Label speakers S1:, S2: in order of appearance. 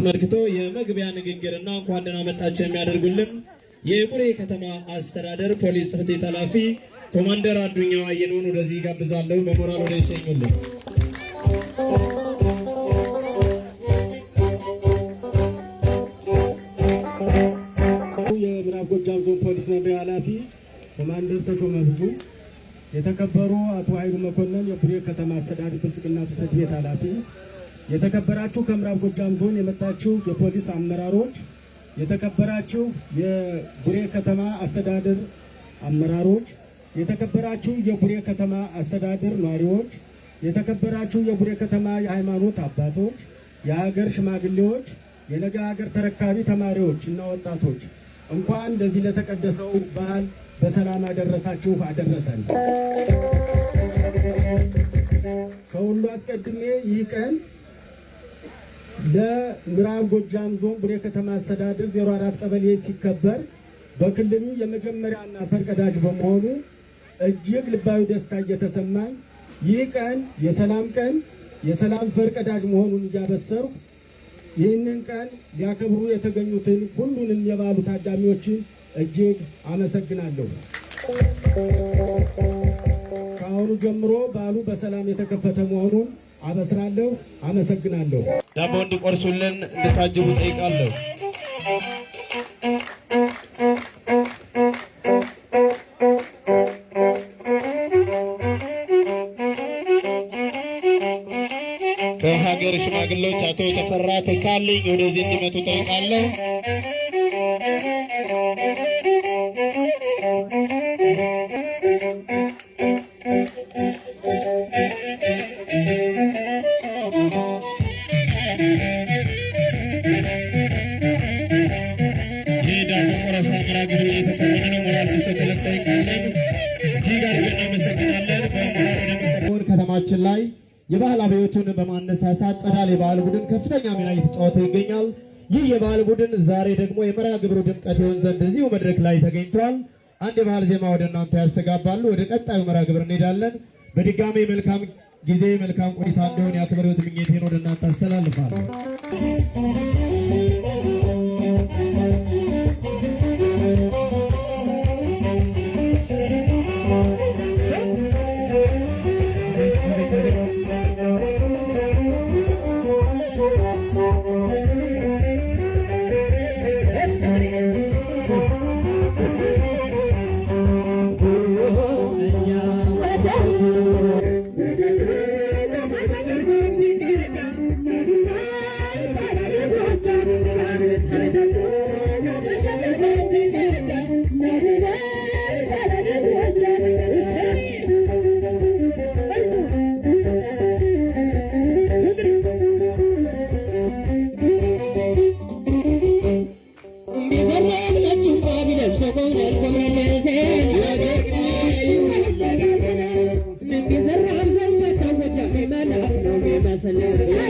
S1: አስመልክቶ የመግቢያ ንግግርና እንኳን ደህና መጣችሁ የሚያደርጉልን የቡሬ ከተማ አስተዳደር ፖሊስ ጽሕፈት ቤት ኃላፊ ኮማንደር አዱኛው አየነውን ወደዚህ ጋብዛለሁ። በሞራል ወደ ይሸኙልን።
S2: የምዕራብ ጎጃም ዞን ፖሊስ መምሪያ ኃላፊ ኮማንደር ተሾመ ብዙ፣ የተከበሩ አቶ ኃይሉ መኮንን የቡሬ ከተማ አስተዳደር ብልጽግና ጽሕፈት ቤት ኃላፊ፣ የተከበራችሁ ከምዕራብ ጎጃም ዞን የመጣችሁ የፖሊስ አመራሮች፣ የተከበራችሁ የቡሬ ከተማ አስተዳደር አመራሮች፣ የተከበራችሁ የቡሬ ከተማ አስተዳደር ነዋሪዎች፣ የተከበራችሁ የቡሬ ከተማ የሃይማኖት አባቶች፣ የሀገር ሽማግሌዎች፣ የነገ ሀገር ተረካቢ ተማሪዎች እና ወጣቶች እንኳን ለዚህ ለተቀደሰው በዓል በሰላም አደረሳችሁ አደረሰን። ከሁሉ አስቀድሜ ይህ ቀን ለምዕራብ ጎጃም ዞን ቡሬ ከተማ አስተዳደር 04 ቀበሌ ሲከበር በክልሉ የመጀመሪያና ፈርቀዳጅ በመሆኑ እጅግ ልባዊ ደስታ እየተሰማኝ ይህ ቀን የሰላም ፈርቀዳጅ መሆኑን እያበሰሩ ይህንን ቀን ሊያከብሩ የተገኙትን ሁሉንም የበዓሉ ታዳሚዎችን እጅግ አመሰግናለሁ። ከአሁኑ ጀምሮ በዓሉ በሰላም የተከፈተ መሆኑን አበስራለሁ። አመሰግናለሁ።
S1: ዳቦ እንዲቆርሱልን እንድታጅቡ ጠይቃለሁ። ከሀገር ሽማግሌዎች አቶ ተፈራ ተካልኝ ወደዚህ እንዲመጡ ጠይቃለሁ። ከተማችን ላይ የባህል አብዮቱን በማነሳሳት ጸዳል የባህል ቡድን ከፍተኛ ሚና እየተጫወተ ይገኛል። ይህ የባህል ቡድን ዛሬ ደግሞ የመርሃ ግብሩ ድምቀት ይሆን ዘንድ እዚሁ መድረክ ላይ ተገኝቷል። አንድ የባህል ዜማ ወደ እናንተ ያስተጋባሉ። ወደ ቀጣዩ መርሃ ግብር እንሄዳለን። በድጋሚ መልካም ጊዜ መልካም ቆይታ እንደሆነ የአክብሮት ምኞቴን ወደ እናንተ አስተላልፋለሁ።
S3: Listen.